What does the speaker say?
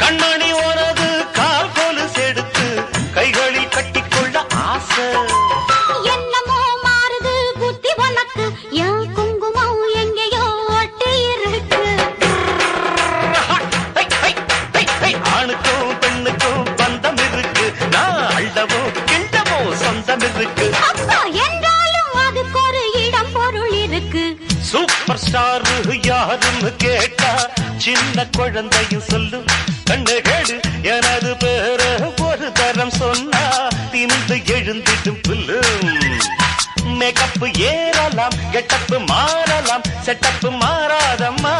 கண்மணி உனது கால் கொலு செடுத்து கைகளில் கட்டிக்கொள்ள ஆசை. என்னமோ மாறுது புத்தி உனக்கு, என் குங்குமம் எங்கேயோ ஒட்டி இருக்கு. ஆணுக்கும் பெண்ணுக்கும் பந்தம் இருக்கு, நான் அள்ளவோ கிண்டவோ சொந்தம் இருக்கு. அப்பா என்றாலும் அதுக்கு ஒரு இடம் பொருள் இருக்கு. சூப்பர் ஸ்டார் யாருன்னு கேட்டா சின்ன குழந்தையும் சொல்லும். கண்ணு கேடு எனது பேர ஒரு தரம் சொன்னா திமிந்து எழுந்திடும் புல்லும். மேக்கப் ஏறலாம், கெட்டப்பு மாறலாம், செட்டப்பு மாறாதம்மா.